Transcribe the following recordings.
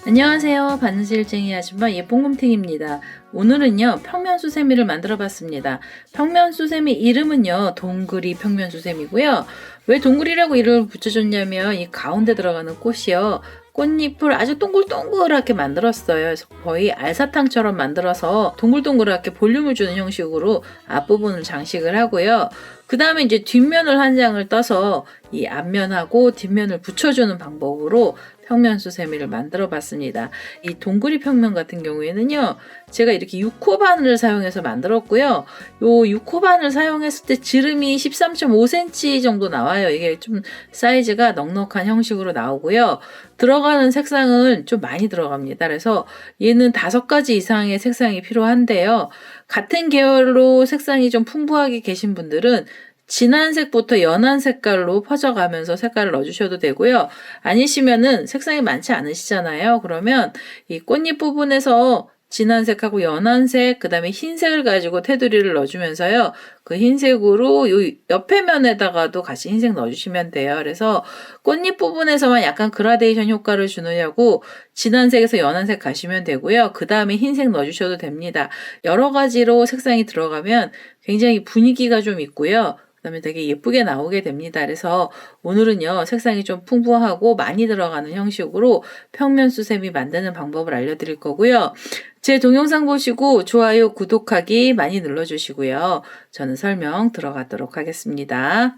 안녕하세요. 바느질쟁이 아줌마 예쁜곰탱입니다. 오늘은요 평면수세미를 만들어 봤습니다. 평면수세미 이름은요 동그리 평면수세미고요. 왜 동그리라고 이름을 붙여줬냐면 이 가운데 들어가는 꽃이요 꽃잎을 아주 동글동글하게 만들었어요. 그래서 거의 알사탕처럼 만들어서 동글동글하게 볼륨을 주는 형식으로 앞부분을 장식을 하고요. 그 다음에 이제 뒷면을 한 장을 떠서 이 앞면하고 뒷면을 붙여주는 방법으로 평면수세미를 만들어 봤습니다. 이 동그리 평면 같은 경우에는요, 제가 이렇게 6호 바늘을 사용해서 만들었고요. 요 6호 바늘 사용했을 때 지름이 13.5cm 정도 나와요. 이게 좀 사이즈가 넉넉한 형식으로 나오고요. 들어가는 색상은 좀 많이 들어갑니다. 그래서 얘는 5가지 이상의 색상이 필요한데요. 같은 계열로 색상이 좀 풍부하게 계신 분들은 진한 색부터 연한 색깔로 퍼져가면서 색깔을 넣어주셔도 되고요. 아니시면은 색상이 많지 않으시잖아요. 그러면 이 꽃잎 부분에서 진한 색하고 연한 색, 그 다음에 흰색을 가지고 테두리를 넣어주면서요. 그 흰색으로 요 옆에 면에다가도 같이 흰색 넣어주시면 돼요. 그래서 꽃잎 부분에서만 약간 그라데이션 효과를 주느냐고 진한 색에서 연한 색 가시면 되고요. 그 다음에 흰색 넣어주셔도 됩니다. 여러 가지로 색상이 들어가면 굉장히 분위기가 좀 있고요. 그 다음에 되게 예쁘게 나오게 됩니다. 그래서 오늘은요 색상이 좀 풍부하고 많이 들어가는 형식으로 평면수세미 만드는 방법을 알려드릴 거고요. 제 동영상 보시고 좋아요, 구독하기 많이 눌러주시고요. 저는 설명 들어가도록 하겠습니다.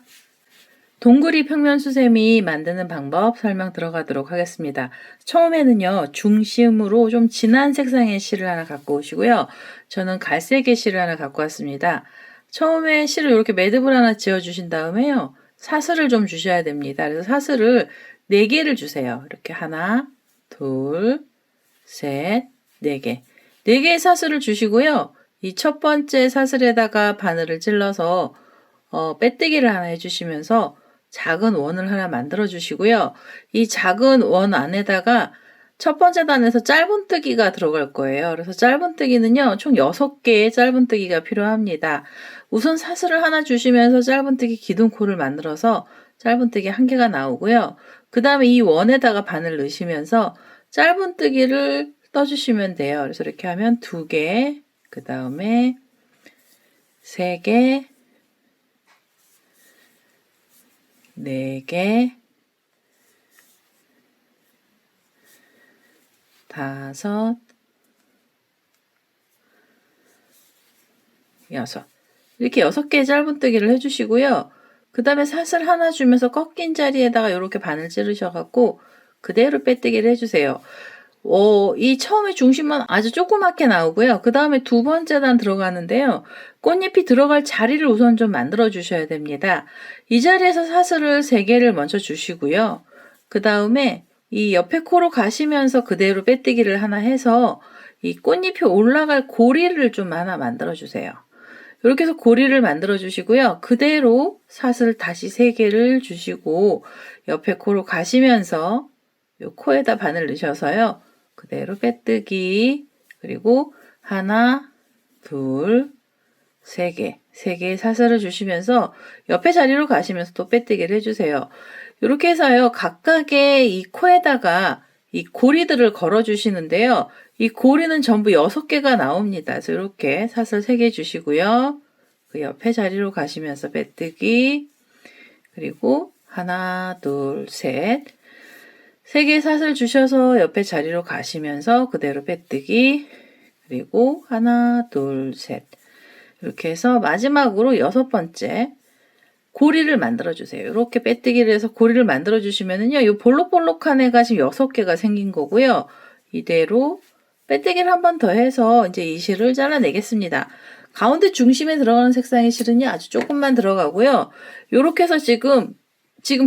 동그리 평면수세미 만드는 방법 설명 들어가도록 하겠습니다. 처음에는요 중심으로 좀 진한 색상의 실을 하나 갖고 오시고요. 저는 갈색의 실을 하나 갖고 왔습니다. 처음에 실을 이렇게 매듭을 하나 지어주신 다음에요. 사슬을 좀 주셔야 됩니다. 그래서 사슬을 4개를 주세요. 이렇게 하나, 둘, 셋, 4개. 4개의 사슬을 주시고요. 이 첫 번째 사슬에다가 바늘을 찔러서 빼뜨기를 하나 해주시면서 작은 원을 하나 만들어 주시고요. 이 작은 원 안에다가 첫 번째 단에서 짧은뜨기가 들어갈 거예요. 그래서 짧은뜨기는요, 총 6개의 짧은뜨기가 필요합니다. 우선 사슬을 하나 주시면서 짧은뜨기 기둥코를 만들어서 짧은뜨기 1개가 나오고요. 그 다음에 이 원에다가 바늘 넣으시면서 짧은뜨기를 떠주시면 돼요. 그래서 이렇게 하면 2개, 그 다음에 3개, 4개, 5, 6. 이렇게 6개의 짧은뜨기를 해주시고요. 그 다음에 사슬 하나 주면서 꺾인 자리에다가 이렇게 바늘 찌르셔갖고 그대로 빼뜨기를 해주세요. 이 처음에 중심만 아주 조그맣게 나오고요. 그 다음에 2번째 단 들어가는데요. 꽃잎이 들어갈 자리를 우선 좀 만들어 주셔야 됩니다. 이 자리에서 사슬을 3개를 먼저 주시고요. 그 다음에 이 옆에 코로 가시면서 그대로 빼뜨기를 하나 해서 이 꽃잎이 올라갈 고리를 좀 하나 만들어 주세요. 이렇게 해서 고리를 만들어 주시고요. 그대로 사슬 다시 3개를 주시고 옆에 코로 가시면서 이 코에다 바늘 넣으셔서요. 그대로 빼뜨기, 그리고 하나, 둘, 3개, 3개의 사슬을 주시면서 옆에 자리로 가시면서 또 빼뜨기를 해주세요. 이렇게 해서요. 각각의 이 코에다가 이 고리들을 걸어 주시는데요. 이 고리는 전부 6개가 나옵니다. 그래서 이렇게 사슬 3개 주시고요. 그 옆에 자리로 가시면서 빼뜨기, 그리고 하나, 둘, 셋, 3개의 사슬 주셔서 옆에 자리로 가시면서 그대로 빼뜨기, 그리고 하나, 둘, 셋. 이렇게 해서 마지막으로 6번째 고리를 만들어 주세요. 이렇게 빼뜨기를 해서 고리를 만들어 주시면은요, 이 볼록볼록한 애가 지금 6개가 생긴 거고요. 이대로 빼뜨기를 한 번 더 해서 이제 이 실을 잘라내겠습니다. 가운데 중심에 들어가는 색상의 실은요, 아주 조금만 들어가고요. 이렇게 해서 지금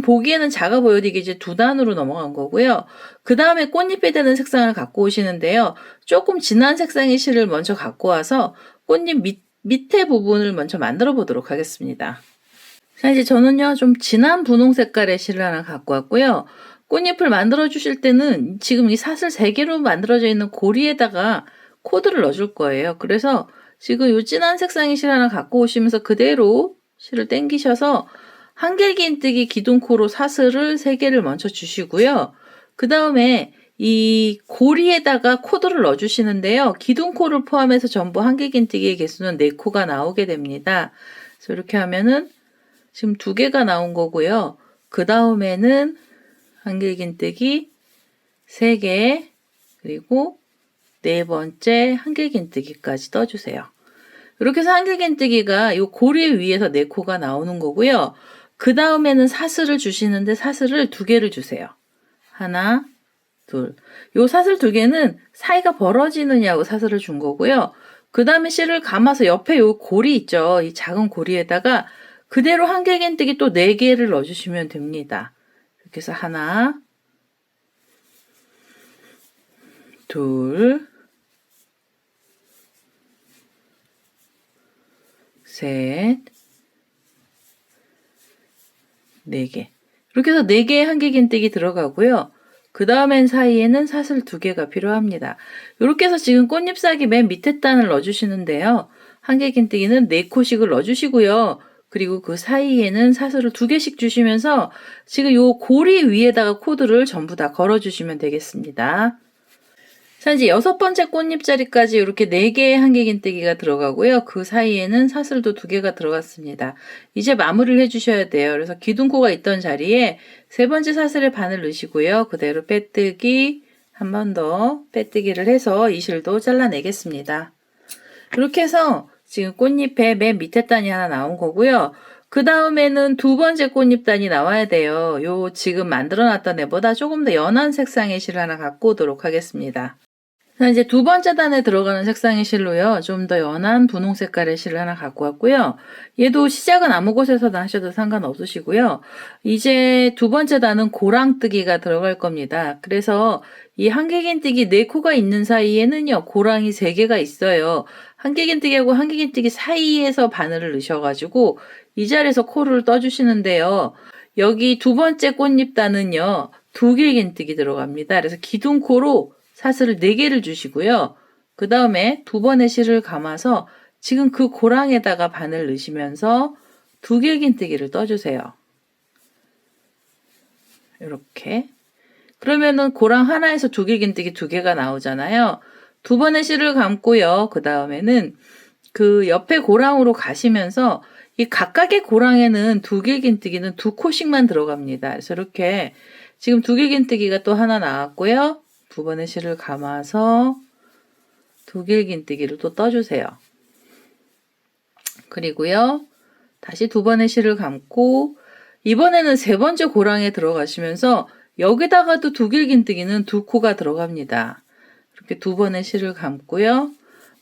보기에는 작아 보여도 이게 이제 2단으로 넘어간 거고요. 그 다음에 꽃잎에 되는 색상을 갖고 오시는데요. 조금 진한 색상의 실을 먼저 갖고 와서 꽃잎 밑에 부분을 먼저 만들어 보도록 하겠습니다. 자, 이제 저는요, 좀 진한 분홍 색깔의 실을 하나 갖고 왔고요. 꽃잎을 만들어 주실 때는 지금 이 사슬 3개로 만들어져 있는 고리에다가 코드를 넣어줄 거예요. 그래서 지금 이 진한 색상의 실 하나 갖고 오시면서 그대로 실을 당기셔서 한길긴뜨기 기둥코로 사슬을 3개를 먼저 주시고요. 그 다음에 이 고리에다가 코드를 넣어주시는데요. 기둥코를 포함해서 전부 한길긴뜨기의 개수는 4코가 나오게 됩니다. 그래서 이렇게 하면은 지금 2개가 나온 거고요. 그 다음에는 한길긴뜨기 3개, 그리고 4번째 한길긴뜨기까지 떠주세요. 이렇게 해서 한길긴뜨기가 이 고리 위에서 4코가 나오는 거고요. 그 다음에는 사슬을 주시는데 사슬을 2개를 주세요. 하나, 둘. 요 사슬 2개는 사이가 벌어지느냐고 사슬을 준 거고요. 그 다음에 실을 감아서 옆에 요 고리 있죠. 이 작은 고리에다가 그대로 한길긴뜨기 또 4개를 넣어주시면 됩니다. 이렇게 해서 하나, 둘, 셋, 4개. 이렇게 해서 4개의 한길긴뜨기 들어가고요. 그 다음엔 사이에는 사슬 2개가 필요합니다. 이렇게 해서 지금 꽃잎사기 맨 밑에 단을 넣어주시는데요. 한길긴뜨기는 4코씩을 넣어주시고요. 그리고 그 사이에는 사슬을 2개씩 주시면서 지금 이 고리 위에다가 코드를 전부 다 걸어주시면 되겠습니다. 자, 이제 6번째 꽃잎자리까지 이렇게 4개의 한길긴뜨기가 들어가고요. 그 사이에는 사슬도 2개가 들어갔습니다. 이제 마무리를 해주셔야 돼요. 그래서 기둥코가 있던 자리에 3번째 사슬에 바늘 넣으시고요. 그대로 빼뜨기, 한 번 더 빼뜨기를 해서 이 실도 잘라내겠습니다. 이렇게 해서 지금 꽃잎의 맨 밑에 단이 하나 나온 거고요. 그 다음에는 2번째 꽃잎단이 나와야 돼요. 요 지금 만들어놨던 애보다 조금 더 연한 색상의 실을 하나 갖고 오도록 하겠습니다. 자, 이제 2번째 단에 들어가는 색상의 실로요. 좀 더 연한 분홍 색깔의 실을 하나 갖고 왔고요. 얘도 시작은 아무 곳에서나 하셔도 상관없으시고요. 이제 2번째 단은 고랑뜨기가 들어갈 겁니다. 그래서 이 한길긴뜨기 4코가 있는 사이에는요. 고랑이 3개가 있어요. 한길긴뜨기하고 한길긴뜨기 사이에서 바늘을 넣으셔가지고 이 자리에서 코를 떠주시는데요. 여기 2번째 꽃잎단은요. 두길긴뜨기 들어갑니다. 그래서 기둥코로 사슬을 4개를 주시고요. 그 다음에 2번의 실을 감아서 지금 그 고랑에다가 바늘 넣으시면서 두길긴뜨기를 떠주세요. 이렇게. 그러면은 고랑 하나에서 두길긴뜨기 2개가 나오잖아요. 2번의 실을 감고요. 그 다음에는 그 옆에 고랑으로 가시면서 이 각각의 고랑에는 두길긴뜨기는 2코씩만 들어갑니다. 그래서 이렇게 지금 두길긴뜨기가 또 하나 나왔고요. 2번의 실을 감아서 두길긴뜨기를 또 떠주세요. 그리고요. 다시 2번의 실을 감고 이번에는 3번째 고랑에 들어가시면서 여기다가도 두길긴뜨기는 2코가 들어갑니다. 이렇게 2번의 실을 감고요.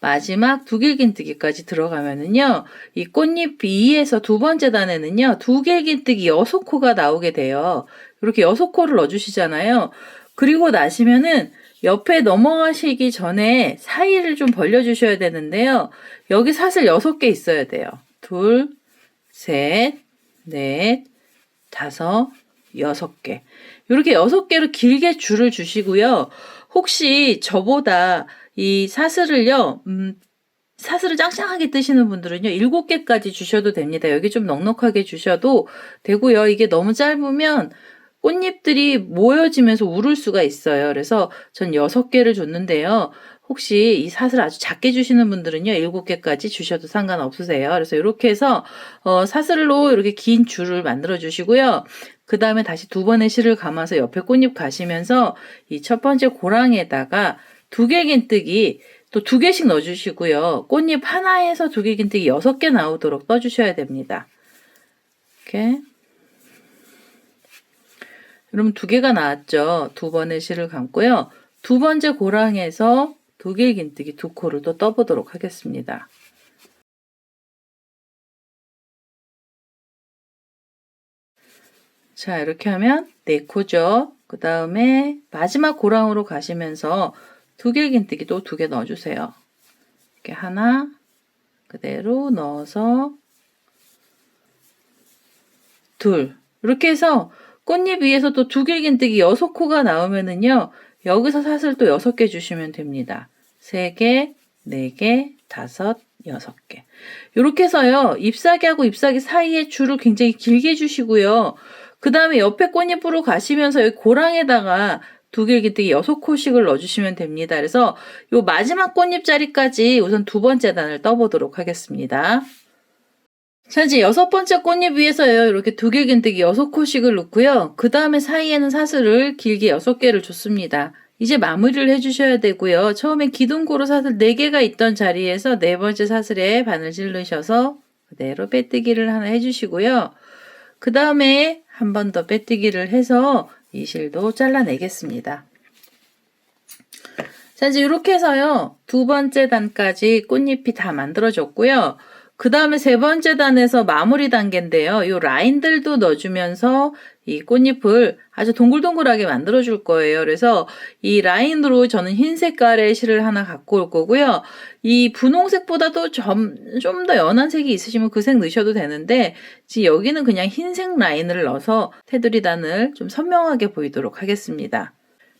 마지막 두길긴뜨기까지 들어가면은요. 이 꽃잎 위에서 2번째 단에는요. 두길긴뜨기 6코가 나오게 돼요. 이렇게 6코를 넣어주시잖아요. 그리고 나시면은 옆에 넘어가시기 전에 사이를 좀 벌려주셔야 되는데요. 여기 사슬 6개 있어야 돼요. 2, 셋, 넷, 5, 6개. 이렇게 6개로 길게 줄을 주시고요. 혹시 저보다 이 사슬을요, 사슬을 짱짱하게 뜨시는 분들은요, 7개까지 주셔도 됩니다. 여기 좀 넉넉하게 주셔도 되고요. 이게 너무 짧으면 꽃잎들이 모여지면서 우를 수가 있어요. 그래서 전 6개를 줬는데요. 혹시 이 사슬 아주 작게 주시는 분들은요, 7개까지 주셔도 상관없으세요. 그래서 이렇게 해서 사슬로 이렇게 긴 줄을 만들어 주시고요. 그 다음에 다시 2번의 실을 감아서 옆에 꽃잎 가시면서 이 첫 번째 고랑에다가 두길긴뜨기 또 2개씩 넣어주시고요. 꽃잎 하나에서 두길긴뜨기 6개 나오도록 떠주셔야 됩니다. 이렇게. 그럼 2개가 나왔죠. 2번의 실을 감고요. 2번째 고랑에서 두길긴뜨기 2코를 또 떠보도록 하겠습니다. 자, 이렇게 하면 4코죠. 그 다음에 마지막 고랑으로 가시면서 두길긴뜨기 또 2개 넣어주세요. 이렇게 하나 그대로 넣어서 둘. 이렇게 해서 꽃잎 위에서 또 두길긴뜨기 6코가 나오면은요. 여기서 사슬 또 6개 주시면 됩니다. 3개, 4개, 5, 6개. 이렇게 해서요. 잎사귀하고 잎사귀 사이에 줄을 굉장히 길게 해주시고요. 그 다음에 옆에 꽃잎으로 가시면서 여기 고랑에다가 두길기뜨기 6코씩을 넣어주시면 됩니다. 그래서 요 마지막 꽃잎 자리까지 우선 두 번째 단을 떠보도록 하겠습니다. 자, 이제 6번째 꽃잎 위에서요. 이렇게 두길긴뜨기 6코씩을 넣고요. 그 다음에 사이에는 사슬을 길게 6개를 줬습니다. 이제 마무리를 해주셔야 되고요. 처음에 기둥고로 사슬 4개가 있던 자리에서 네 번째 사슬에 바늘질 넣으셔서 그대로 빼뜨기를 하나 해주시고요. 그 다음에 한 번 더 빼뜨기를 해서 이 실도 잘라내겠습니다. 자, 이제 이렇게 해서요. 두 번째 단까지 꽃잎이 다 만들어졌고요. 그 다음에 세 번째 단에서 마무리 단계인데요. 이 라인들도 넣어주면서 이 꽃잎을 아주 동글동글하게 만들어줄 거예요. 그래서 이 라인으로 저는 흰 색깔의 실을 하나 갖고 올 거고요. 이 분홍색보다도 좀 더 연한 색이 있으시면 그 색 넣으셔도 되는데 지금 여기는 그냥 흰색 라인을 넣어서 테두리 단을 좀 선명하게 보이도록 하겠습니다.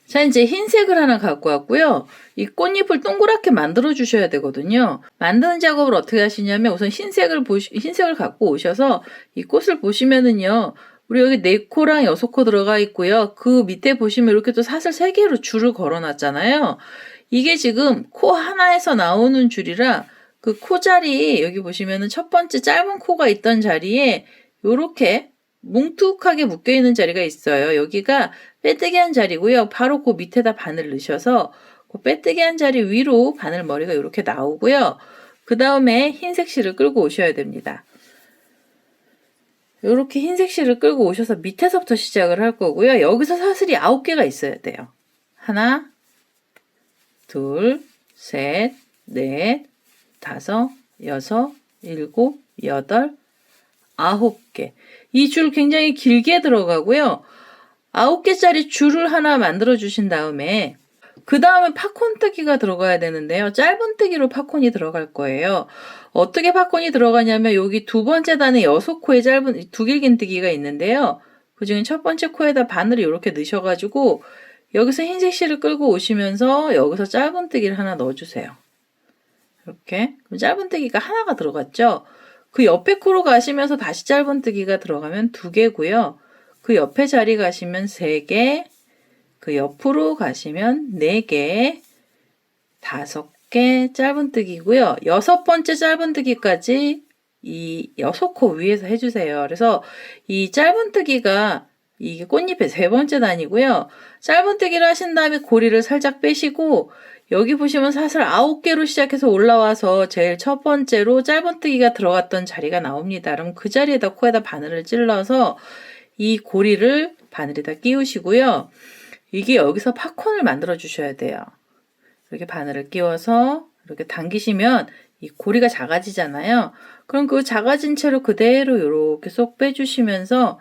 자, 이제 흰색을 하나 갖고 왔고요. 이 꽃잎을 동그랗게 만들어 주셔야 되거든요. 만드는 작업을 어떻게 하시냐면 우선 흰색을 갖고 오셔서 이 꽃을 보시면은요. 우리 여기 4코랑 6코 들어가 있고요. 그 밑에 보시면 이렇게 또 사슬 3개로 줄을 걸어 놨잖아요. 이게 지금 코 하나에서 나오는 줄이라 그 코 자리 여기 보시면은 첫 번째 짧은 코가 있던 자리에 요렇게 뭉툭하게 묶여 있는 자리가 있어요. 여기가 빼뜨기 한 자리고요. 바로 그 밑에다 바늘 넣으셔서 그 빼뜨기 한 자리 위로 바늘 머리가 이렇게 나오고요. 그 다음에 흰색 실을 끌고 오셔야 됩니다. 이렇게 흰색 실을 끌고 오셔서 밑에서부터 시작을 할 거고요. 여기서 사슬이 9개가 있어야 돼요. 하나, 둘, 셋, 넷, 5, 6, 7, 8, 9개. 이 줄 굉장히 길게 들어가고요. 9개짜리 줄을 하나 만들어 주신 다음에 그 다음에 팝콘뜨기가 들어가야 되는데요. 짧은 뜨기로 팝콘이 들어갈 거예요. 어떻게 팝콘이 들어가냐면 여기 두 번째 단에 6코의 짧은 두길긴뜨기가 있는데요. 그 중에 첫 번째 코에다 바늘을 이렇게 넣으셔가지고 여기서 흰색 실을 끌고 오시면서 여기서 짧은 뜨기를 하나 넣어주세요. 이렇게. 그럼 짧은 뜨기가 하나가 들어갔죠. 그 옆에 코로 가시면서 다시 짧은 뜨기가 들어가면 2개고요. 그 옆에 자리 가시면 3개, 그 옆으로 가시면 4개, 5개 짧은뜨기고요. 6번째 짧은뜨기까지 이 6코 위에서 해주세요. 그래서 이 짧은뜨기가 이게 꽃잎의 3번째 단이고요. 짧은뜨기를 하신 다음에 고리를 살짝 빼시고 여기 보시면 사슬 9개로 시작해서 올라와서 제일 첫 번째로 짧은뜨기가 들어갔던 자리가 나옵니다. 그럼 그 자리에다 코에다 바늘을 찔러서 이 고리를 바늘에다 끼우시고요. 이게 여기서 팝콘을 만들어 주셔야 돼요. 이렇게 바늘을 끼워서 이렇게 당기시면 이 고리가 작아지잖아요. 그럼 그 작아진 채로 그대로 이렇게 쏙 빼주시면서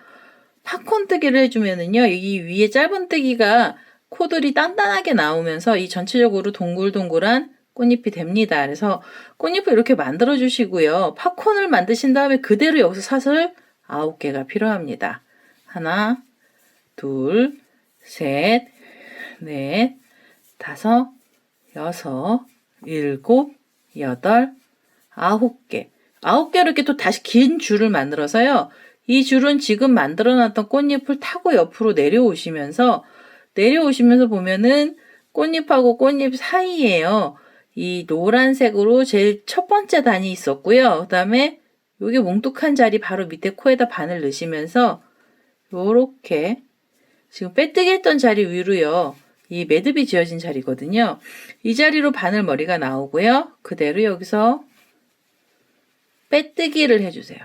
팝콘 뜨기를 해주면은요. 이 위에 짧은 뜨기가 코들이 단단하게 나오면서 이 전체적으로 동글동글한 꽃잎이 됩니다. 그래서 꽃잎을 이렇게 만들어 주시고요. 팝콘을 만드신 다음에 그대로 여기서 사슬 9개가 필요합니다. 하나, 둘, 셋, 넷, 5, 6, 7, 8, 9개. 9개로 이렇게 또 다시 긴 줄을 만들어서요. 이 줄은 지금 만들어놨던 꽃잎을 타고 옆으로 내려오시면서 보면은 꽃잎하고 꽃잎 사이에요. 이 노란색으로 제일 첫 번째 단이 있었고요. 그 다음에 여기 뭉툭한 자리 바로 밑에 코에다 바늘 넣으시면서 요렇게 지금 빼뜨기 했던 자리 위로요. 이 매듭이 지어진 자리거든요. 이 자리로 바늘 머리가 나오고요. 그대로 여기서 빼뜨기를 해주세요.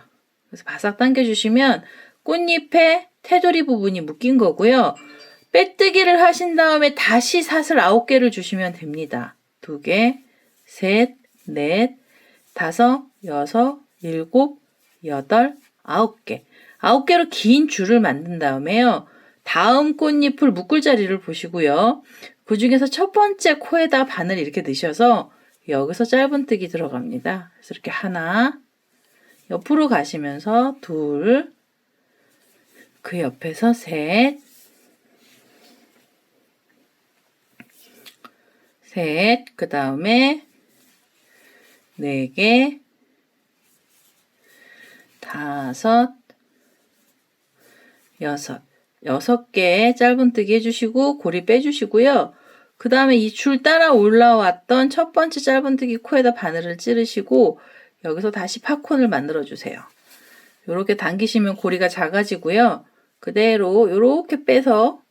그래서 바싹 당겨주시면 꽃잎의 테두리 부분이 묶인 거고요. 빼뜨기를 하신 다음에 다시 사슬 9개를 주시면 됩니다. 2개, 셋, 넷, 5, 6, 7, 8, 9개. 9개로 긴 줄을 만든 다음에요. 다음 꽃잎을 묶을 자리를 보시고요. 그 중에서 첫 번째 코에다 바늘 이렇게 넣으셔서 여기서 짧은뜨기 들어갑니다. 그래서 이렇게 하나, 옆으로 가시면서 둘, 그 옆에서 셋, 셋, 그 다음에 4개, 5, 6개 짧은뜨기 해주시고 고리 빼주시고요. 그 다음에 이 줄 따라 올라왔던 첫 번째 짧은뜨기 코에다 바늘을 찌르시고 여기서 다시 팝콘을 만들어 주세요. 이렇게 당기시면 고리가 작아지고요. 그대로 이렇게 빼서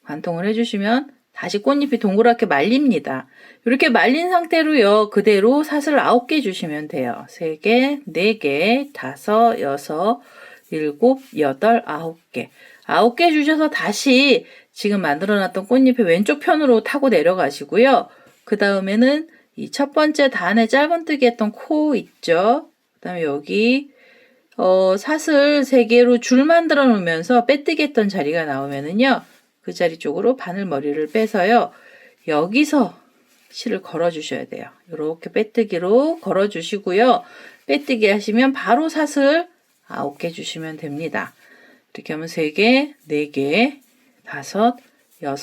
관통을 해주시면 다시 꽃잎이 동그랗게 말립니다. 이렇게 말린 상태로요. 그대로 사슬 9개 주시면 돼요. 3개, 4개, 5, 6, 7, 8, 9개. 9개 주셔서 다시 지금 만들어놨던 꽃잎의 왼쪽 편으로 타고 내려가시고요. 그 다음에는 이 첫 번째 단에 짧은뜨기 했던 코 있죠. 그 다음에 여기 사슬 3개로 줄 만들어 놓으면서 빼뜨기 했던 자리가 나오면은요. 그 자리 쪽으로 바늘머리를 빼서요. 여기서 실을 걸어 주셔야 돼요. 이렇게 빼뜨기로 걸어 주시고요. 빼뜨기 하시면 바로 사슬 9개 주시면 됩니다. 이렇게 하면 3개, 4개, 5, 6,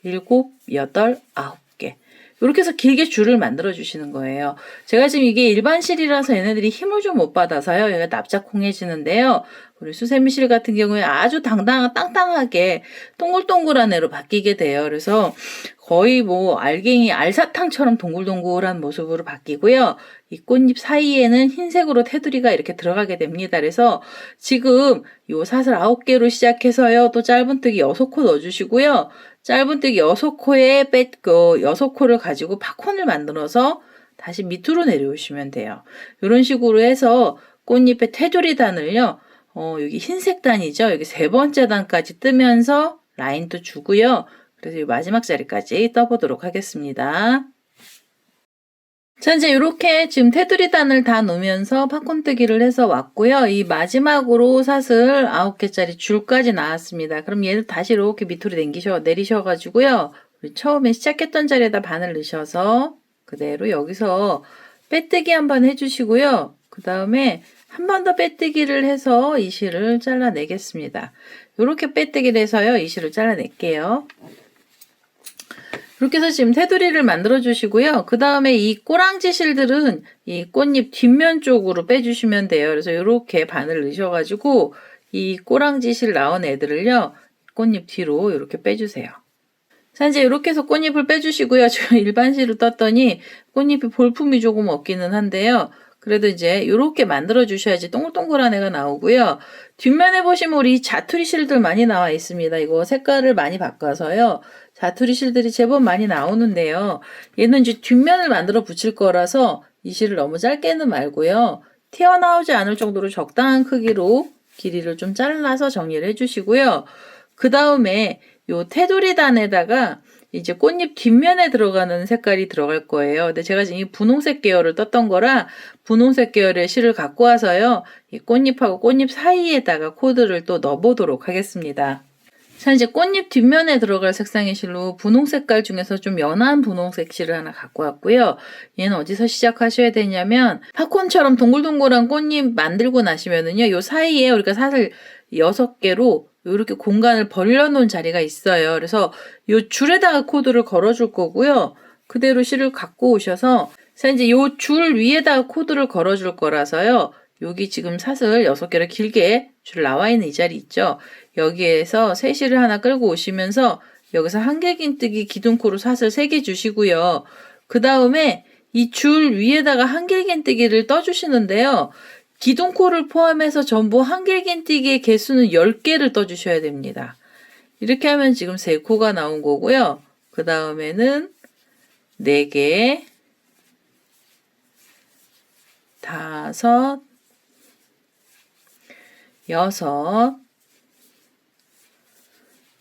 7, 8, 9개. 이렇게 해서 길게 줄을 만들어 주시는 거예요. 제가 지금 이게 일반 실이라서 얘네들이 힘을 좀 못 받아서요. 얘가 납작콩해지는데요. 우리 수세미 실 같은 경우에 아주 땅땅하게 동글동글한 애로 바뀌게 돼요. 그래서 거의 뭐 알갱이 알사탕처럼 동글동글한 모습으로 바뀌고요. 이 꽃잎 사이에는 흰색으로 테두리가 이렇게 들어가게 됩니다. 그래서 지금 요 사슬 9개로 시작해서요. 또 짧은뜨기 6코 넣어주시고요. 짧은뜨기 6코에 6코를 가지고 팝콘을 만들어서 다시 밑으로 내려오시면 돼요. 이런 식으로 해서 꽃잎의 테두리 단을요. 여기 흰색 단이죠. 여기 3번째 단까지 뜨면서 라인도 주고요. 그래서 이 마지막 자리까지 떠보도록 하겠습니다. 자, 이제 이렇게 지금 테두리 단을 다 놓으면서 팝콘뜨기를 해서 왔고요. 이 마지막으로 사슬 9개짜리 줄까지 나왔습니다. 그럼 얘를 다시 이렇게 밑으로 내리셔가지고요. 우리 처음에 시작했던 자리에다 바늘 넣으셔서 그대로 여기서 빼뜨기 한번 해주시고요. 그 다음에 한 번 더 빼뜨기를 해서 이 실을 잘라내겠습니다. 이렇게 빼뜨기를 해서요. 이 실을 잘라낼게요. 이렇게 해서 지금 테두리를 만들어 주시고요. 그 다음에 이 꼬랑지 실들은 이 꽃잎 뒷면 쪽으로 빼주시면 돼요. 그래서 이렇게 바늘 넣으셔가지고 이 꼬랑지 실 나온 애들을요. 꽃잎 뒤로 이렇게 빼주세요. 자, 이제 이렇게 해서 꽃잎을 빼주시고요. 제가 일반 실을 떴더니 꽃잎이 볼품이 조금 없기는 한데요. 그래도 이제 이렇게 만들어 주셔야지 동글동글한 애가 나오고요. 뒷면에 보시면 우리 자투리 실들 많이 나와 있습니다. 이거 색깔을 많이 바꿔서요. 자투리 실들이 제법 많이 나오는데요. 얘는 이제 뒷면을 만들어 붙일 거라서 이 실을 너무 짧게는 말고요. 튀어나오지 않을 정도로 적당한 크기로 길이를 좀 잘라서 정리를 해주시고요. 그 다음에 요 테두리 단에다가 이제 꽃잎 뒷면에 들어가는 색깔이 들어갈 거예요. 근데 제가 지금 이 분홍색 계열을 떴던 거라 분홍색 계열의 실을 갖고 와서요. 이 꽃잎하고 꽃잎 사이에다가 코드를 또 넣어보도록 하겠습니다. 자, 이제 꽃잎 뒷면에 들어갈 색상의 실로 분홍 색깔 중에서 좀 연한 분홍색 실을 하나 갖고 왔고요. 얘는 어디서 시작하셔야 되냐면 팝콘처럼 동글동글한 꽃잎 만들고 나시면은요. 요 사이에 우리가 사슬 6개로 이렇게 공간을 벌려놓은 자리가 있어요. 그래서 요 줄에다가 코드를 걸어줄 거고요. 그대로 실을 갖고 오셔서 자, 이제 요 줄 위에다가 코드를 걸어줄 거라서요. 여기 지금 사슬 6개를 길게 줄 나와 있는 이 자리 있죠. 여기에서 새실을 하나 끌고 오시면서 여기서 한길긴뜨기 기둥코로 사슬 3개 주시고요. 그 다음에 이 줄 위에다가 한길긴뜨기를 떠주시는데요. 기둥코를 포함해서 전부 한길긴뜨기의 개수는 10개를 떠주셔야 됩니다. 이렇게 하면 지금 3코가 나온 거고요. 그 다음에는 4개, 5, 6,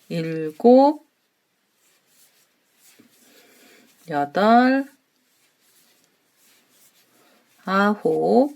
7, 8, 9,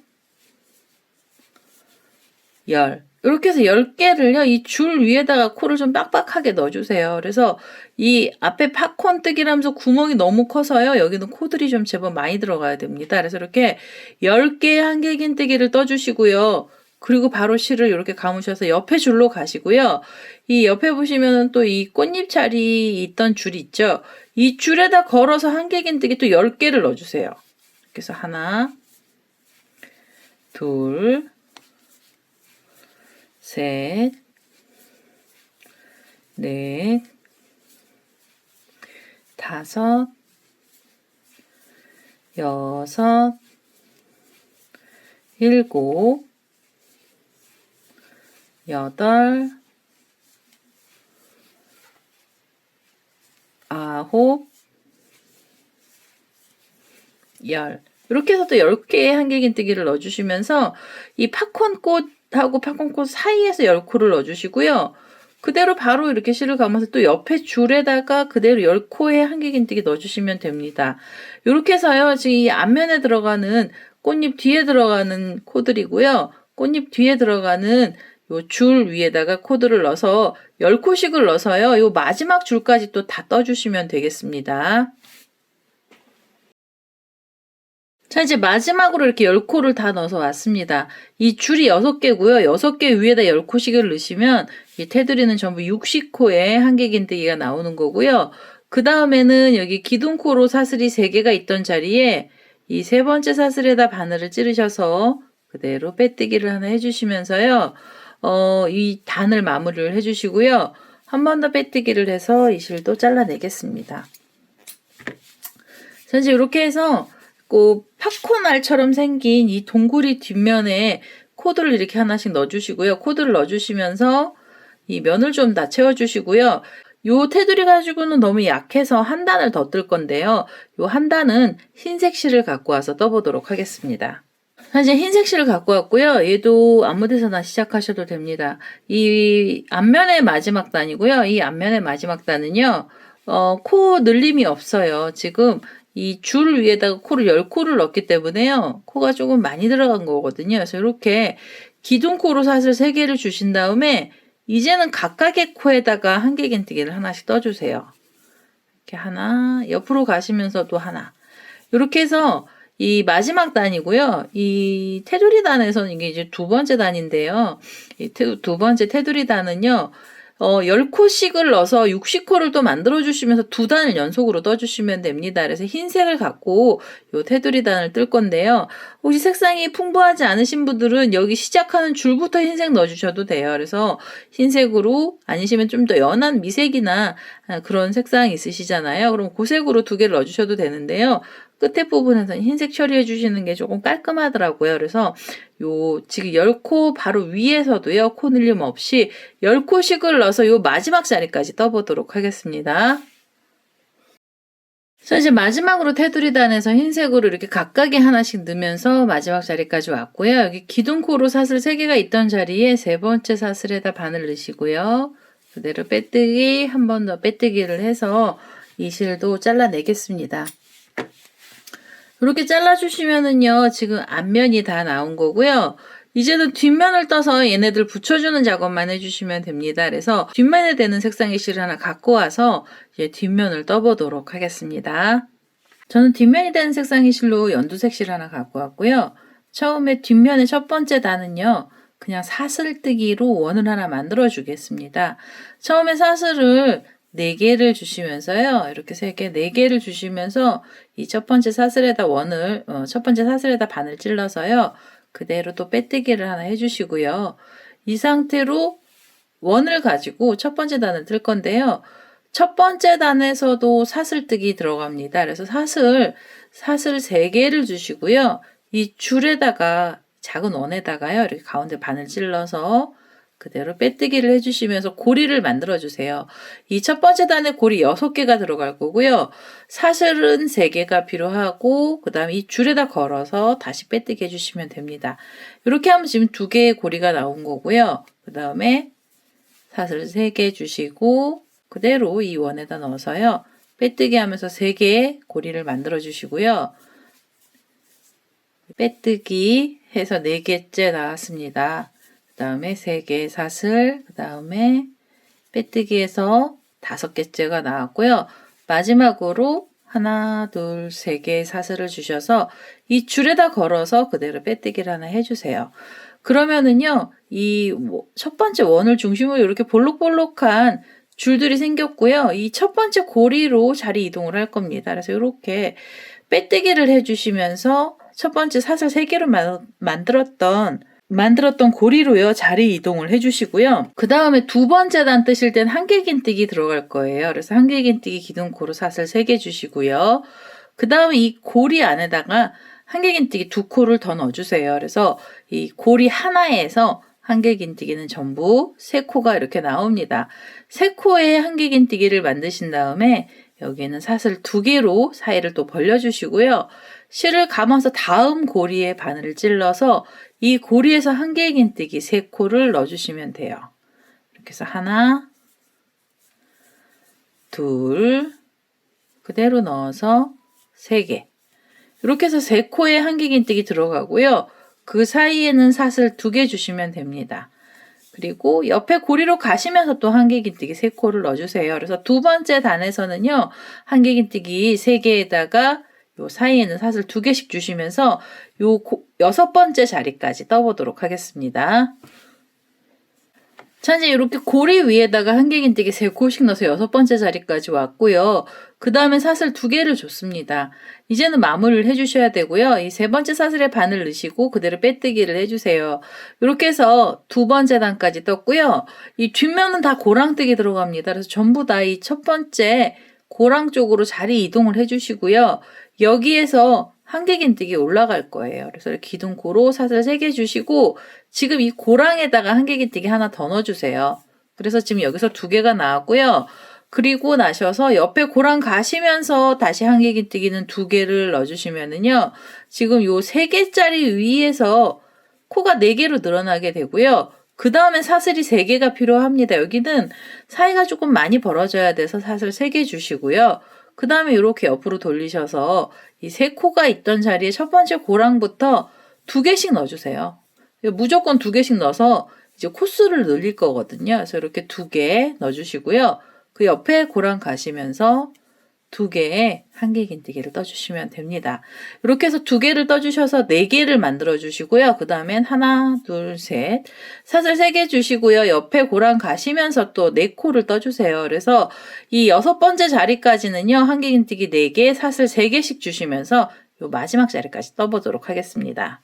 10. 이렇게 해서 10개를요, 이 줄 위에다가 코를 좀 빡빡하게 넣어주세요. 그래서 이 앞에 팝콘 뜨기라면서 구멍이 너무 커서요, 여기는 코들이 좀 제법 많이 들어가야 됩니다. 그래서 이렇게 10개의 한길긴뜨기를 떠주시고요. 그리고 바로 실을 이렇게 감으셔서 옆에 줄로 가시고요. 이 옆에 보시면은 또 이 꽃잎차리 있던 줄 있죠? 이 줄에다 걸어서 한길긴뜨기 또 10개를 넣어주세요. 그래서 하나, 둘, 셋, 넷, 다섯, 여섯, 일곱, 여덟, 아홉, 열. 이렇게 해서 또 10개의 한길긴뜨기를 넣어주시면서 이 팝콘꽃하고 팝콘꽃 사이에서 10코를 넣어주시고요. 그대로 바로 이렇게 실을 감아서 또 옆에 줄에다가 그대로 10코의 한길긴뜨기 넣어주시면 됩니다. 이렇게 해서요. 지금 이 앞면에 들어가는 꽃잎 뒤에 들어가는 코들이고요. 꽃잎 뒤에 들어가는 요 줄 위에다가 코드를 넣어서 10코씩을 넣어서요. 요 마지막 줄까지 또 다 떠주시면 되겠습니다. 자, 이제 마지막으로 이렇게 10코를 다 넣어서 왔습니다. 이 줄이 6개고요. 6개 위에다 10코씩을 넣으시면 이 테두리는 전부 60코의 한길긴뜨기가 나오는 거고요. 그 다음에는 여기 기둥코로 사슬이 3개가 있던 자리에 이 세 번째 사슬에다 바늘을 찌르셔서 그대로 빼뜨기를 하나 해주시면서요. 이 단을 마무리를 해주시고요. 한 번 더 빼뜨기를 해서 이 실도 잘라내겠습니다. 자, 이제 이렇게 해서 팝콘알처럼 생긴 이 동구리 뒷면에 코드를 이렇게 하나씩 넣어주시고요. 코드를 넣어주시면서 이 면을 좀 다 채워주시고요. 요 테두리 가지고는 너무 약해서 한 단을 더 뜰 건데요. 요 한 단은 흰색 실을 갖고 와서 떠보도록 하겠습니다. 이제 흰색 실을 갖고 왔고요. 얘도 아무 데서나 시작하셔도 됩니다. 이 앞면의 마지막 단이고요. 이 앞면의 마지막 단은요. 코 늘림이 없어요. 지금 이 줄 위에다가 코를 10코를 넣었기 때문에요. 코가 조금 많이 들어간 거거든요. 그래서 이렇게 기둥코로 사슬 3개를 주신 다음에 이제는 각각의 코에다가 한길긴뜨기를 하나씩 떠주세요. 이렇게 하나, 옆으로 가시면서도 하나. 이렇게 해서 이 마지막 단이고요. 이 테두리 단에서는 이게 이제 두 번째 단인데요. 이 두 번째 테두리 단은요. 10코씩을 넣어서 60코를 또 만들어 주시면서 두 단을 연속으로 떠 주시면 됩니다. 그래서 흰색을 갖고 요 테두리 단을 뜰 건데요. 혹시 색상이 풍부하지 않으신 분들은 여기 시작하는 줄부터 흰색 넣어 주셔도 돼요. 그래서 흰색으로 아니시면 좀 더 연한 미색이나 그런 색상이 있으시잖아요. 그럼 그 색으로 2개를 넣어 주셔도 되는데요. 끝에 부분에서는 흰색 처리해 주시는 게 조금 깔끔하더라고요. 그래서 요 지금 10코 바로 위에서도요. 코 늘림 없이 10코씩을 넣어서 요 마지막 자리까지 떠보도록 하겠습니다. 자, 이제 마지막으로 테두리 단에서 흰색으로 이렇게 각각에 하나씩 넣으면서 마지막 자리까지 왔고요. 여기 기둥코로 사슬 3개가 있던 자리에 세 번째 사슬에다 바늘 넣으시고요. 그대로 빼뜨기, 한 번 더 빼뜨기를 해서 이 실도 잘라내겠습니다. 이렇게 잘라주시면은요, 지금 앞면이 다 나온 거고요. 이제는 뒷면을 떠서 얘네들 붙여주는 작업만 해주시면 됩니다. 그래서 뒷면에 되는 색상의 실을 하나 갖고 와서 이제 뒷면을 떠보도록 하겠습니다. 저는 뒷면이 되는 색상의 실로 연두색 실 하나 갖고 왔고요. 처음에 뒷면의 첫 번째 단은요, 그냥 사슬뜨기로 원을 하나 만들어 주겠습니다. 처음에 사슬을 4개를 주시면서요. 이렇게 3개, 4개를 주시면서 이 첫 번째 사슬에다 첫 번째 사슬에다 바늘 찔러서요. 그대로 또 빼뜨기를 하나 해주시고요. 이 상태로 원을 가지고 첫 번째 단을 뜰 건데요. 첫 번째 단에서도 사슬뜨기 들어갑니다. 그래서 사슬 3개를 주시고요. 이 줄에다가 작은 원에다가요. 이렇게 가운데 바늘 찔러서 그대로 빼뜨기를 해주시면서 고리를 만들어주세요. 이 첫 번째 단에 고리 6개가 들어갈 거고요. 사슬은 3개가 필요하고 그 다음에 이 줄에다 걸어서 다시 빼뜨기 해주시면 됩니다. 이렇게 하면 지금 2개의 고리가 나온 거고요. 그 다음에 사슬 3개 주시고 그대로 이 원에다 넣어서요. 빼뜨기 하면서 3개의 고리를 만들어 주시고요. 빼뜨기 해서 4개째 나왔습니다. 그 다음에 3개의 사슬, 그 다음에 빼뜨기해서 5개째가 나왔고요. 마지막으로 하나, 둘, 3개의 사슬을 주셔서 이 줄에다 걸어서 그대로 빼뜨기를 하나 해주세요. 그러면은요, 첫 번째 원을 중심으로 이렇게 볼록볼록한 줄들이 생겼고요. 이 첫 번째 고리로 자리 이동을 할 겁니다. 그래서 이렇게 빼뜨기를 해주시면서 첫 번째 사슬 3개로 만들었던 고리로요, 자리 이동을 해주시고요. 그 다음에 두 번째 단 뜨실 땐 한길긴뜨기 들어갈 거예요. 그래서 한길긴뜨기 기둥코로 사슬 3개 주시고요. 그 다음에 이 고리 안에다가 한길긴뜨기 2코를 더 넣어주세요. 그래서 이 고리 하나에서 한길긴뜨기는 전부 3코가 이렇게 나옵니다. 3코의 한길긴뜨기를 만드신 다음에 여기에는 사슬 2개로 사이를 또 벌려주시고요. 실을 감아서 다음 고리에 바늘을 찔러서 이 고리에서 한길긴뜨기 3코를 넣어주시면 돼요. 이렇게 해서 하나, 둘, 그대로 넣어서 3개. 이렇게 해서 3코에 한길긴뜨기 들어가고요. 그 사이에는 사슬 2개 주시면 됩니다. 그리고 옆에 고리로 가시면서 또 한길긴뜨기 3코를 넣어주세요. 그래서 두 번째 단에서는요, 한길긴뜨기 3개에다가 요 사이에는 사슬 2개씩 주시면서 요 6번째 자리까지 떠보도록 하겠습니다. 자, 이제 이렇게 고리 위에다가 한길긴뜨기 3코씩 넣어서 6번째 자리까지 왔고요. 그 다음에 사슬 2개를 줬습니다. 이제는 마무리를 해주셔야 되고요. 이 3번째 사슬에 바늘 넣으시고 그대로 빼뜨기를 해주세요. 이렇게 해서 2번째 단까지 떴고요. 이 뒷면은 다 고랑뜨기 들어갑니다. 그래서 전부 다 이 첫 번째 고랑 쪽으로 자리 이동을 해주시고요. 여기에서 한길긴뜨기 올라갈 거예요. 그래서 기둥코로 사슬 3개 주시고 지금 이 고랑에다가 한길긴뜨기 하나 더 넣어주세요. 그래서 지금 여기서 2개가 나왔고요. 그리고 나셔서 옆에 고랑 가시면서 다시 한길긴뜨기는 2개를 넣어주시면은요. 지금 요 3개짜리 위에서 코가 4개로 늘어나게 되고요. 그 다음에 사슬이 3개가 필요합니다. 여기는 사이가 조금 많이 벌어져야 돼서 사슬 3개 주시고요. 그 다음에 이렇게 옆으로 돌리셔서 이 3코가 있던 자리에 첫 번째 고랑부터 2개씩 넣어주세요. 무조건 2개씩 넣어서 이제 코수를 늘릴 거거든요. 그래서 이렇게 2개 넣어주시고요. 그 옆에 고랑 가시면서 2개의 한길긴뜨기를 떠주시면 됩니다. 이렇게 해서 2개를 떠주셔서 4개를 만들어 주시고요. 그 다음엔 하나, 둘, 셋. 사슬 3개 주시고요. 옆에 고랑 가시면서 또 4코를 떠주세요. 그래서 이 6번째 자리까지는요. 한길긴뜨기 4개, 사슬 3개씩 주시면서 요 마지막 자리까지 떠보도록 하겠습니다.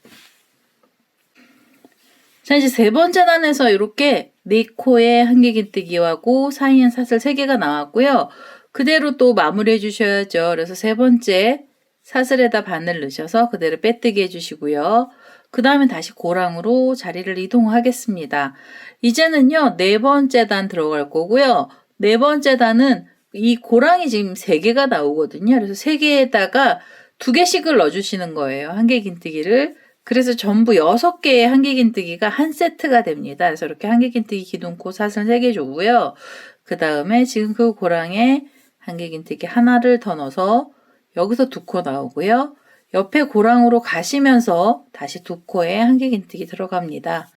자, 이제 3번째 단에서 이렇게 4코의 한길긴뜨기하고 사이엔 사슬 3개가 나왔고요. 그대로 또 마무리해 주셔야죠. 그래서 3번째 사슬에다 바늘 넣으셔서 그대로 빼뜨기 해주시고요. 그 다음에 다시 고랑으로 자리를 이동하겠습니다. 이제는요, 4번째 단 들어갈 거고요. 4번째 단은 이 고랑이 지금 3개가 나오거든요. 그래서 3개에다가 2개씩을 넣어주시는 거예요. 한길긴뜨기를. 그래서 전부 6개의 한길긴뜨기가 한 세트가 됩니다. 그래서 이렇게 한길긴뜨기 기둥코 사슬 3개 주고요. 그 다음에 지금 그 고랑에 한길긴뜨기 하나를 더 넣어서 여기서 2코 나오고요. 옆에 고랑으로 가시면서 다시 2코에 한길긴뜨기 들어갑니다.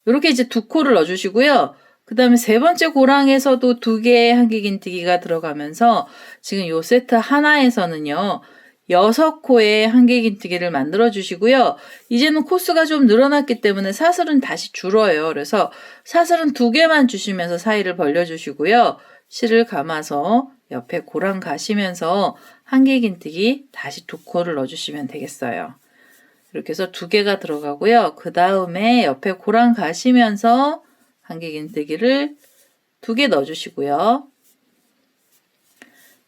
이렇게 이제 2코를 넣어주시고요. 그 다음에 3번째 고랑에서도 2개의 한길긴뜨기가 들어가면서 지금 요 세트 하나에서는요. 6코의 한길긴뜨기를 만들어 주시고요. 이제는 코수가 좀 늘어났기 때문에 사슬은 다시 줄어요. 그래서 사슬은 2개만 주시면서 사이를 벌려 주시고요. 실을 감아서 옆에 고랑 가시면서 한길긴뜨기 다시 2코를 넣어 주시면 되겠어요. 이렇게 해서 2개가 들어가고요. 그 다음에 옆에 고랑 가시면서 한길긴뜨기를 2개 넣어 주시고요.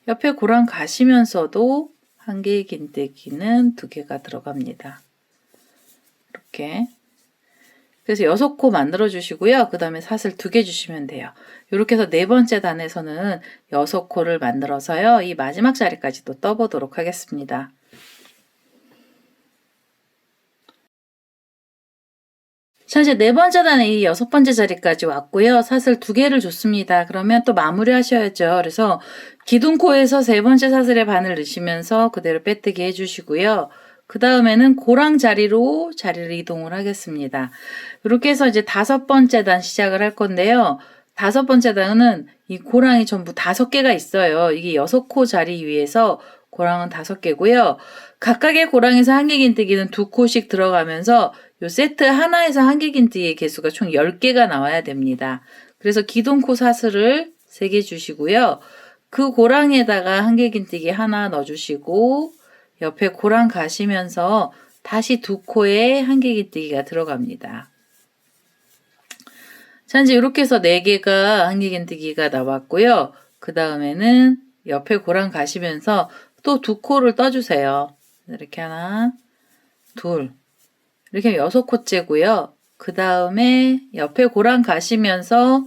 옆에 고랑 가시면서도 한길긴뜨기는 2개가 들어갑니다. 이렇게. 그래서 6코 만들어 주시고요. 그 다음에 사슬 2개 주시면 돼요. 이렇게 해서 4번째 단에서는 6코를 만들어서요. 이 마지막 자리까지 또 떠보도록 하겠습니다. 자, 이제 4번째 단에 이 6번째 자리까지 왔고요. 사슬 2개를 줬습니다. 그러면 또 마무리 하셔야죠. 그래서 기둥코에서 3번째 사슬에 바늘 넣으시면서 그대로 빼뜨기 해주시고요. 그 다음에는 고랑 자리로 자리를 이동을 하겠습니다. 이렇게 해서 이제 5번째 단 시작을 할 건데요. 5번째 단은 이 고랑이 전부 5개가 있어요. 이게 6코 자리 위에서 고랑은 5개고요. 각각의 고랑에서 한길긴뜨기는 2코씩 들어가면서 요 세트 하나에서 한길긴뜨기의 개수가 총 10개가 나와야 됩니다. 그래서 기둥코 사슬을 3개 주시고요. 그 고랑에다가 한길긴뜨기 하나 넣어주시고 옆에 고랑 가시면서 다시 2코에 한길긴뜨기가 들어갑니다. 자, 이제 이렇게 해서 4개가 한길긴뜨기가 나왔고요. 그 다음에는 옆에 고랑 가시면서 또 2코를 떠주세요. 이렇게 하나, 둘, 이렇게 6코째고요. 그 다음에 옆에 고랑 가시면서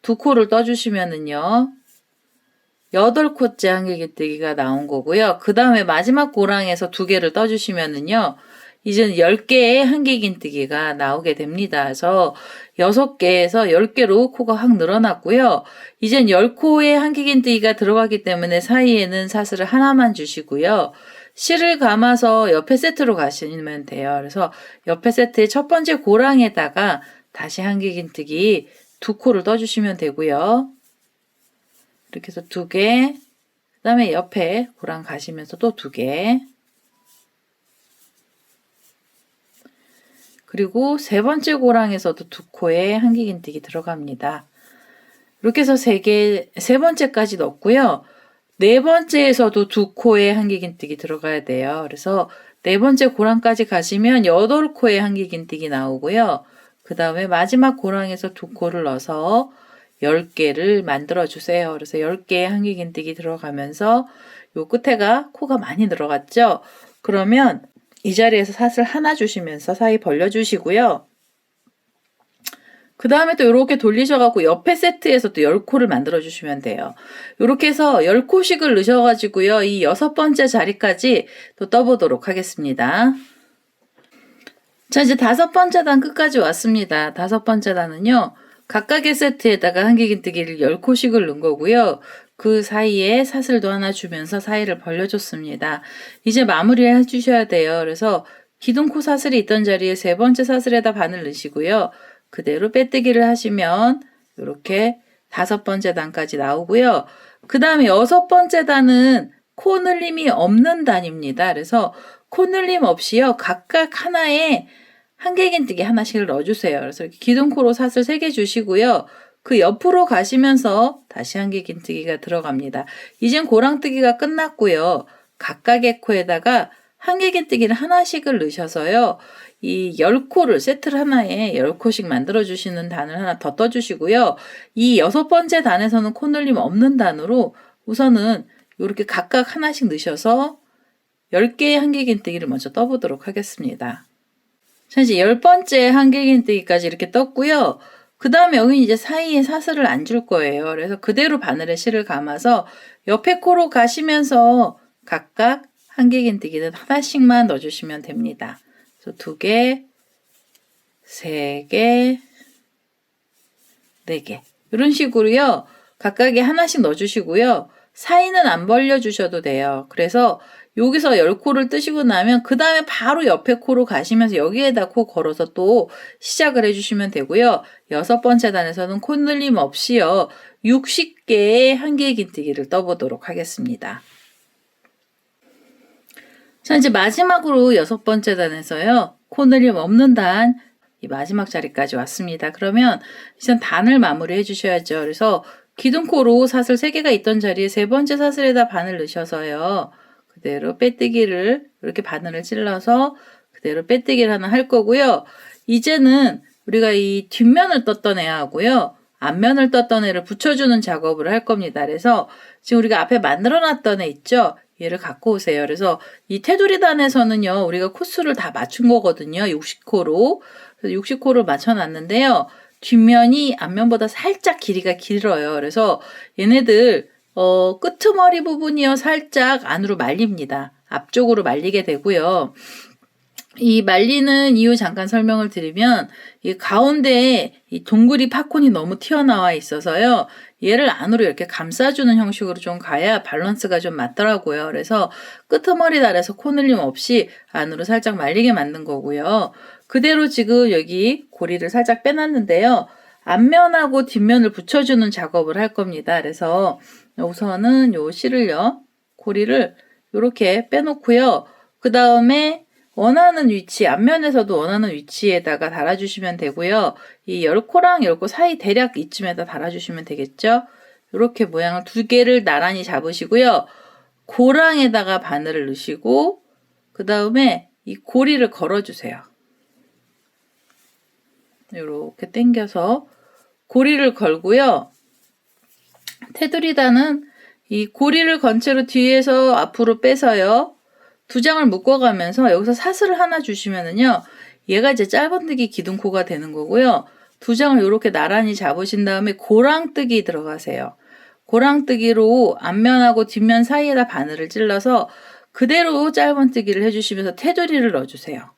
2코를 떠주시면은요. 8코째 한길긴뜨기가 나온 거고요. 그 다음에 마지막 고랑에서 2개를 떠주시면은요. 이제는 10개의 한길긴뜨기가 나오게 됩니다. 그래서 6개에서 10개로 코가 확 늘어났고요. 이젠 10코의 한길긴뜨기가 들어가기 때문에 사이에는 사슬을 하나만 주시고요. 실을 감아서 옆에 세트로 가시면 돼요. 그래서 옆에 세트의 첫 번째 고랑에다가 다시 한길긴뜨기 2코를 떠주시면 되고요. 이렇게 해서 2개, 그 다음에 옆에 고랑 가시면서 또 2개, 그리고 세 번째 고랑에서도 2코에 한길긴뜨기 들어갑니다. 이렇게 해서 세 번째까지 넣었고요. 네 번째에서도 2코에 한길긴뜨기 들어가야 돼요. 그래서 네 번째 고랑까지 가시면 8코에 한길긴뜨기 나오고요. 그 다음에 마지막 고랑에서 2코를 넣어서 10개를 만들어 주세요. 그래서 10개의 한길긴뜨기 들어가면서 요 끝에가 코가 많이 들어갔죠? 그러면 이 자리에서 사슬 하나 주시면서 사이 벌려주시고요. 그 다음에 또 이렇게 돌리셔갖고 옆에 세트에서 또 10코를 만들어 주시면 돼요. 이렇게 해서 10코씩을 넣으셔가지고요. 이 6번째 자리까지 또 떠보도록 하겠습니다. 자, 이제 5번째 단 끝까지 왔습니다. 5번째 단은요. 각각의 세트에다가 한길긴뜨기를 10코씩을 넣은 거고요. 그 사이에 사슬도 하나 주면서 사이를 벌려줬습니다. 이제 마무리를 해주셔야 돼요. 그래서 기둥코 사슬이 있던 자리에 세 번째 사슬에다 바늘 넣으시고요. 그대로 빼뜨기를 하시면 이렇게 5번째 단까지 나오고요. 그 다음에 6번째 단은 코 늘림이 없는 단입니다. 그래서 코 늘림 없이요. 각각 하나에 한길긴뜨기 하나씩을 넣어주세요. 그래서 이렇게 기둥코로 사슬 3개 주시고요. 그 옆으로 가시면서 다시 한길긴뜨기가 들어갑니다. 이젠 고랑뜨기가 끝났고요. 각각의 코에다가 한길긴뜨기를 하나씩을 넣으셔서요. 이 10코를 세트를 하나에 10코씩 만들어주시는 단을 하나 더 떠주시고요. 이 6번째 단에서는 코 늘림 없는 단으로 우선은 이렇게 각각 하나씩 넣으셔서 10개의 한길긴뜨기를 먼저 떠보도록 하겠습니다. 자, 이제 10번째 한길긴뜨기까지 이렇게 떴고요. 그 다음에 여기 이제 사이에 사슬을 안 줄 거예요. 그래서 그대로 바늘에 실을 감아서 옆에 코로 가시면서 각각 한길긴뜨기는 하나씩만 넣어주시면 됩니다. 그래서 2개, 3개, 4개 이런 식으로요. 각각에 하나씩 넣어주시고요. 사이는 안 벌려주셔도 돼요. 그래서 여기서 10코를 뜨시고 나면 그 다음에 바로 옆에 코로 가시면서 여기에다 코 걸어서 또 시작을 해주시면 되고요. 6번째 단에서는 코 늘림 없이요. 60개의 한길긴뜨기를 떠보도록 하겠습니다. 자, 이제 마지막으로 6번째 단에서요. 코 늘림 없는 단, 이 마지막 자리까지 왔습니다. 그러면 일단 단을 마무리 해주셔야죠. 그래서 기둥코로 사슬 3개가 있던 자리에 세 번째 사슬에다 바늘 넣으셔서요. 그대로 빼뜨기를 이렇게 바늘을 찔러서 그대로 빼뜨기를 하나 할 거고요. 이제는 우리가 이 뒷면을 떴던 애하고요. 앞면을 떴던 애를 붙여주는 작업을 할 겁니다. 그래서 지금 우리가 앞에 만들어 놨던 애 있죠? 얘를 갖고 오세요. 그래서 이 테두리 단에서는요. 우리가 코수를 다 맞춘 거거든요. 60코로. 그래서 60코를 맞춰 놨는데요. 뒷면이 앞면보다 살짝 길이가 길어요. 그래서 얘네들 끄트머리 부분이요. 살짝 안으로 말립니다. 앞쪽으로 말리게 되고요. 이 말리는 이유 잠깐 설명을 드리면 이 가운데에 이 동그리 팝콘이 너무 튀어나와 있어서요. 얘를 안으로 이렇게 감싸주는 형식으로 좀 가야 밸런스가 좀 맞더라고요. 그래서 끄트머리 달에서 코 늘림 없이 안으로 살짝 말리게 만든 거고요. 그대로 지금 여기 고리를 살짝 빼놨는데요. 앞면하고 뒷면을 붙여주는 작업을 할 겁니다. 그래서 우선은 요 실을요. 고리를 이렇게 빼놓고요. 그 다음에 원하는 위치, 앞면에서도 원하는 위치에다가 달아주시면 되고요. 이 열코랑 열코 사이 대략 이쯤에다 달아주시면 되겠죠. 이렇게 모양을 두 개를 나란히 잡으시고요. 고랑에다가 바늘을 넣으시고 그 다음에 이 고리를 걸어주세요. 이렇게 당겨서 고리를 걸고요. 테두리단은 이 고리를 건 채로 뒤에서 앞으로 빼서요. 두 장을 묶어가면서 여기서 사슬을 하나 주시면은요. 얘가 이제 짧은뜨기 기둥코가 되는 거고요. 두 장을 이렇게 나란히 잡으신 다음에 고랑뜨기 들어가세요. 고랑뜨기로 앞면하고 뒷면 사이에다 바늘을 찔러서 그대로 짧은뜨기를 해주시면서 테두리를 넣어주세요.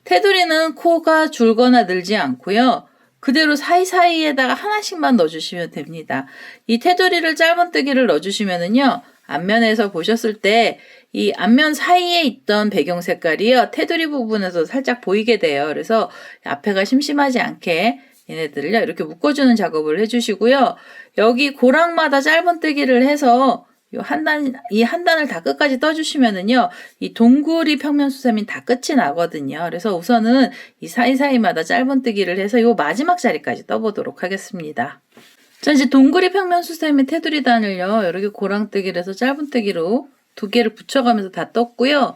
테두리는 코가 줄거나 늘지 않고요. 그대로 사이사이에다가 하나씩만 넣어주시면 됩니다. 이 테두리를 짧은뜨기를 넣어주시면은요. 앞면에서 보셨을 때 이 앞면 사이에 있던 배경 색깔이요. 테두리 부분에서 살짝 보이게 돼요. 그래서 앞에가 심심하지 않게 얘네들을요. 이렇게 묶어주는 작업을 해주시고요. 여기 고랑마다 짧은뜨기를 해서 이 한 단을 다 끝까지 떠주시면은요, 이 동구리 평면수세미 다 끝이 나거든요. 그래서 우선은 이 사이사이마다 짧은뜨기를 해서 이 마지막 자리까지 떠보도록 하겠습니다. 자, 이제 동구리 평면수세미 테두리 단을요, 이렇게 고랑뜨기를 해서 짧은뜨기로 두 개를 붙여가면서 다 떴고요.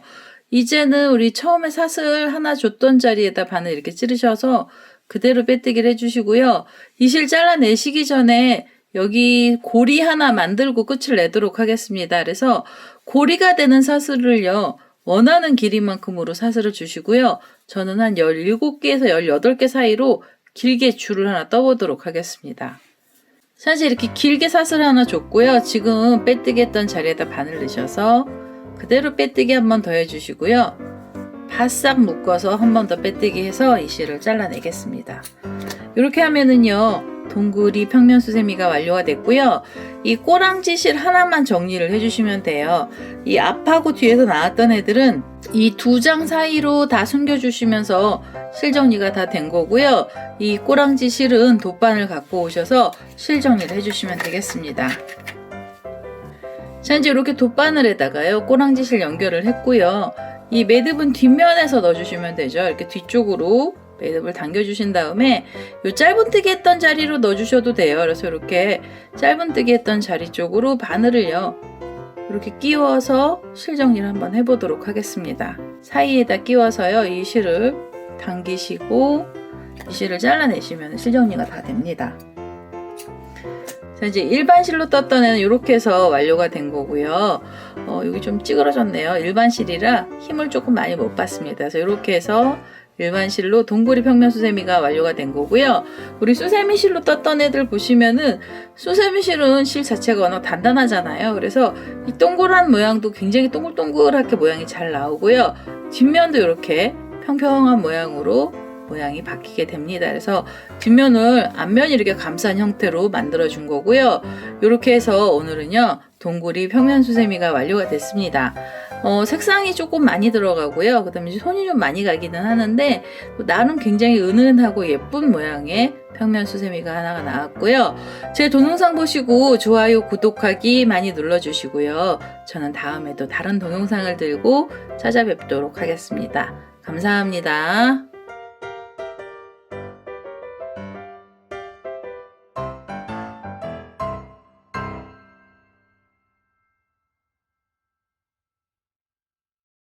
이제는 우리 처음에 사슬 하나 줬던 자리에다 바늘 이렇게 찌르셔서 그대로 빼뜨기를 해주시고요. 이 실 잘라내시기 전에 여기 고리 하나 만들고 끝을 내도록 하겠습니다. 그래서 고리가 되는 사슬을요. 원하는 길이만큼으로 사슬을 주시고요. 저는 한 17개에서 18개 사이로 길게 줄을 하나 떠보도록 하겠습니다. 사실 이렇게 길게 사슬 하나 줬고요. 지금 빼뜨기 했던 자리에다 바늘 넣으셔서 그대로 빼뜨기 한 번 더 해주시고요. 바싹 묶어서 한 번 더 빼뜨기 해서 이 실을 잘라내겠습니다. 이렇게 하면은요. 동구리 평면수세미가 완료가 됐고요. 이 꼬랑지 실 하나만 정리를 해주시면 돼요. 이 앞하고 뒤에서 나왔던 애들은 이 두 장 사이로 다 숨겨주시면서 실 정리가 다 된 거고요. 이 꼬랑지 실은 돗바늘 갖고 오셔서 실 정리를 해주시면 되겠습니다. 자, 이제 이렇게 돗바늘에다가요. 꼬랑지 실 연결을 했고요. 이 매듭은 뒷면에서 넣어주시면 되죠. 이렇게 뒤쪽으로 매듭을 당겨주신 다음에 이 짧은뜨기 했던 자리로 넣어주셔도 돼요. 그래서 이렇게 짧은뜨기 했던 자리 쪽으로 바늘을요. 이렇게 끼워서 실 정리를 한번 해보도록 하겠습니다. 사이에다 끼워서요. 이 실을 당기시고 이 실을 잘라내시면 실 정리가 다 됩니다. 자, 이제 일반 실로 떴던 애는 이렇게 해서 완료가 된 거고요. 여기 좀 찌그러졌네요. 일반 실이라 힘을 조금 많이 못 받습니다. 그래서 이렇게 해서 일반 실로 동구리 평면수세미가 완료가 된 거고요. 우리 수세미 실로 떴던 애들 보시면은 수세미 실은 실 자체가 워낙 단단하잖아요. 그래서 이 동그란 모양도 굉장히 동글동글하게 모양이 잘 나오고요. 뒷면도 이렇게 평평한 모양으로 모양이 바뀌게 됩니다. 그래서 뒷면을 앞면이 이렇게 감싼 형태로 만들어 준 거고요. 이렇게 해서 오늘은요 동구리 평면수세미가 완료가 됐습니다. 색상이 조금 많이 들어가고요. 그 다음에 손이 좀 많이 가기는 하는데 나름 굉장히 은은하고 예쁜 모양의 평면수세미가 하나가 나왔고요. 제 동영상 보시고 좋아요, 구독하기 많이 눌러주시고요. 저는 다음에도 다른 동영상을 들고 찾아뵙도록 하겠습니다. 감사합니다.